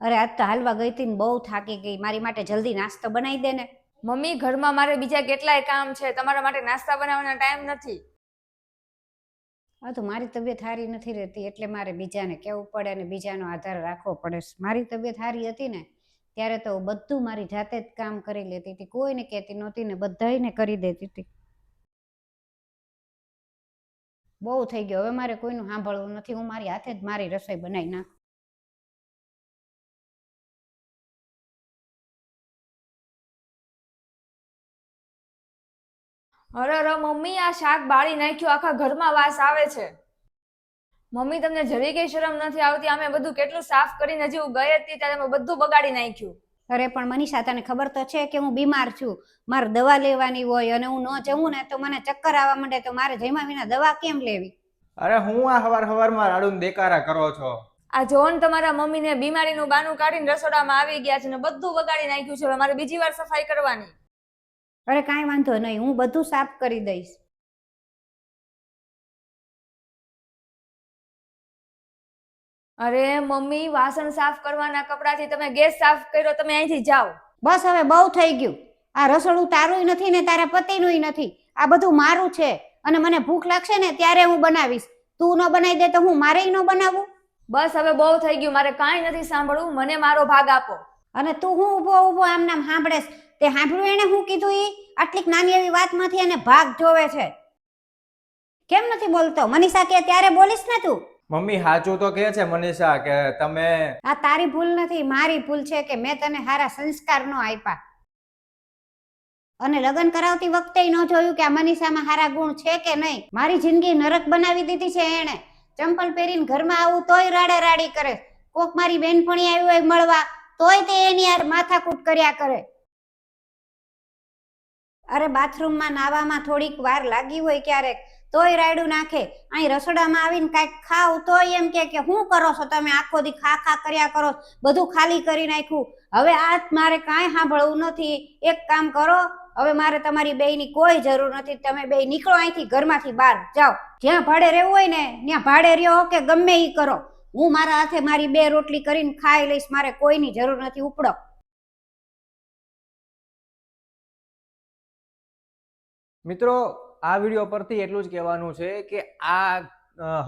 અરે આજ તો હાલવા ગઈ હતી ને બહુ થાકી ગઈ. મારી માટે જલ્દી નાસ્તો બનાવી દે ને. મમ્મી, ઘરમાં મારે બીજા કેટલાય કામ છે, તમારા માટે નાસ્તા બનાવવાનો ટાઈમ નથી. હા તો મારી તબિયત સારી નથી રહેતી એટલે મારે બીજાને કહેવું પડે અને બીજાનો આધાર રાખવો પડે. મારી તબિયત સારી હતી ને ત્યારે તો બધું મારી જાતે જ કામ કરી લેતી હતી, કોઈને કહેતી નહોતી ને બધાયને કરી દેતી હતી. બહુ થઈ ગયો, હવે મારે કોઈનું સાંભળવું નથી. હું મારી હાથે જ મારી રસોઈ બનાવી નાખું. અરે મમ્મી, આ શાક બાળી નાખ્યું, આખા ઘરમાં વાસ આવે છે. મમ્મી, તમને જરી કઈ શરમ નથી આવતી? અમે બધું કેટલું સાફ કરીને હજી હું ગઈ હતી ત્યારે અમે બધું બગાડી નાખ્યું. અરે પણ મનીષા, તને ખબર તો છે કે હું બીમાર છું, મારે દવા લેવાની હોય અને હું ન જમું ને તો મને ચક્કર આવવા માંડે, તો મારે જમ્યા વિના દવા કેમ લેવી? અરે હું આ હવારમાં રાડુન દેકારા કરો છો? આ જોન, તમારા મમ્મીને બીમારીનું બાનું કાઢીને રસોડામાં આવી ગયા છે ને બધું બગાડી નાખ્યું છે. હવે મારે બીજી વાર સફાઈ કરવાની. અરે કાંઈ વાંધો નહીં, હું બધું સાફ કરી દઈશ. અરે મમ્મી, વાસણ સાફ કરવાના કપડાથી તમે ગેસ સાફ કર્યો, તમે અહીંથી જાઓ. બસ હવે બહુ થઈ ગયું. આ રસોડું તારું નથી ને તારા પતિનું નથી, આ બધું મારું છે અને મને ભૂખ લાગશે ને ત્યારે હું બનાવીશ. તું ન બનાવી દે તો હું મારે ન બનાવું? બસ હવે બહુ થઈ ગયું, મારે કાંઈ નથી સાંભળવું, મને મારો ભાગ આપો. અને તું હું ઊભો ઊભો આમ નામ સાંભળેશ? તે સાંભળ્યું એને હું કીધું? આટલીક નાની એવી વાતમાંથી એને ભાગ જોવે છે. કેમ નથી બોલતો? મનીષા કે ત્યારે બોલીશ ને તું. મમ્મી સાચું તો કે છે મનીષા કે તમે. આ તારી ભૂલ નથી, મારી ભૂલ છે કે મેં તને સારા સંસ્કાર ન આપ્યા અને લગ્ન કરાવતી વખતે ન જોયું કે આ મનીષામાં સારા ગુણ છે કે નહીં. મારી જિંદગી નરક બનાવી દીધી છે એણે. ચંપલ પહેરીને ઘરમાં આવું તોય રાડે રાડી કરે. કોક મારી બેનપણી આવી હોય મળવા તોય તે એની યાર માથાકૂટ કર્યા કરે. અરે બાથરૂમમાં નાવામાં થોડીક વાર લાગી હોય ક્યારેક તોય રાયડું નાખે. અહીં રસોડામાં આવીને કાંઈક ખાવ તોય એમ કે શું કરો છો તમે? આખો દી ખા ખા કર્યા કરો, બધું ખાલી કરી નાખ્યું. હવે આ મારે કાંઈ સાંભળવું નથી. એક કામ કરો, હવે મારે તમારી બેયની કોઈ જરૂર નથી. તમે બે નીકળો અહીંથી, ઘરમાંથી બહાર જાઓ. જ્યાં ભાડે રહેવું હોય ને ત્યાં ભાડે રહ્યો કે ગમે એ કરો. હું મારા હાથે મારી બે રોટલી કરીને ખાઈ લઈશ, મારે કોઈની જરૂર નથી. ઉપડો. મિત્રો, આ વિડીયો પરથી એટલું જ કહેવાનું છે કે આ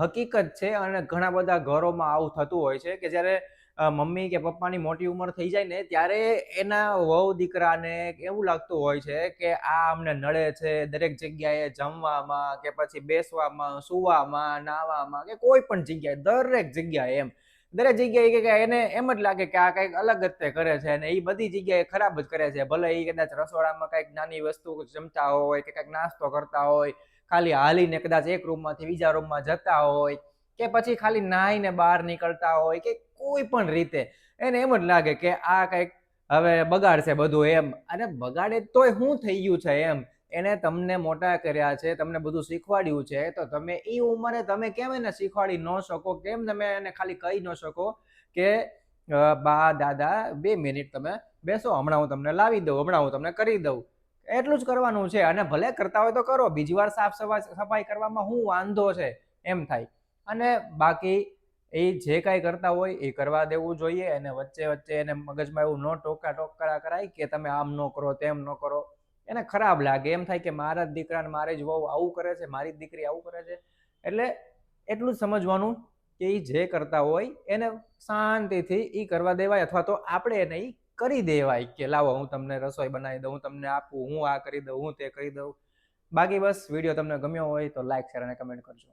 હકીકત છે અને ઘણા બધા ઘરોમાં આવું થતું હોય છે કે જ્યારે મમ્મી કે પપ્પાની મોટી ઉંમર થઈ જાય ને ત્યારે એના વહુ દીકરાને એવું લાગતું હોય છે કે આ અમને નડે છે દરેક જગ્યાએ, જમવામાં કે પછી બેસવામાં, સુવામાં, નાવામાં કે કોઈ પણ જગ્યાએ, દરેક જગ્યાએ એમ દરેક જગ્યાએ કે એને એમ જ લાગે કે આ કંઈક અલગ જ તે કરે છે અને એ બધી જગ્યાએ ખરાબ જ કરે છે. ભલે એ કદાચ રસોડામાં કંઈક નાની વસ્તુ જમતા હોય કે કંઈક નાસ્તો કરતા હોય, ખાલી હાલીને કદાચ એક રૂમમાંથી બીજા રૂમમાં જતા હોય કે પછી ખાલી નાહીને બહાર નીકળતા હોય કે કોઈ પણ રીતે એને એમ જ લાગે કે આ કંઈક હવે બગાડશે બધું એમ. અને બગાડે તોય શું થઈ ગયું છે એમ. એને તમને મોટા કર્યા છે, તમને બધું શીખવાડ્યું છે, તો તમે એ ઉંમરે તમે કેમ એને શીખવાડી ન શકો? કેમ તમે એને ખાલી કહી ન શકો કે બા દાદા 2 મિનિટ તમે બેસો, હમણાં હું તમને લાવી દઉં, હમણાં હું તમને કરી દઉં? એટલું જ કરવાનું છે. અને ભલે કરતા હોય તો કરો, બીજી વાર સાફ સફાઈ કરવામાં શું વાંધો છે એમ થાય. અને બાકી એ જે કાંઈ કરતા હોય એ કરવા દેવું જોઈએ. અને વચ્ચે વચ્ચે એને મગજમાં એવું ન ટોકરા કરાય કે તમે આમ ન કરો તેમ ન કરો. એને ખરાબ લાગે, એમ થાય કે મારા જ દીકરાને મારી જ વહુ આવું કરે છે, મારી જ દીકરી આવું કરે છે. એટલે એટલું જ સમજવાનું કે એ જે કરતા હોય એને શાંતિથી એ કરવા દેવાય, અથવા તો આપણે એને ઈ કરી દેવાય કે લાવો હું તમને રસોઈ બનાવી દઉં, હું તમને આપું, હું આ કરી દઉં, હું તે કરી દઉં. બાકી બસ વિડીયો તમને ગમ્યો હોય તો લાઈક, શેર અને કમેન્ટ કરજો.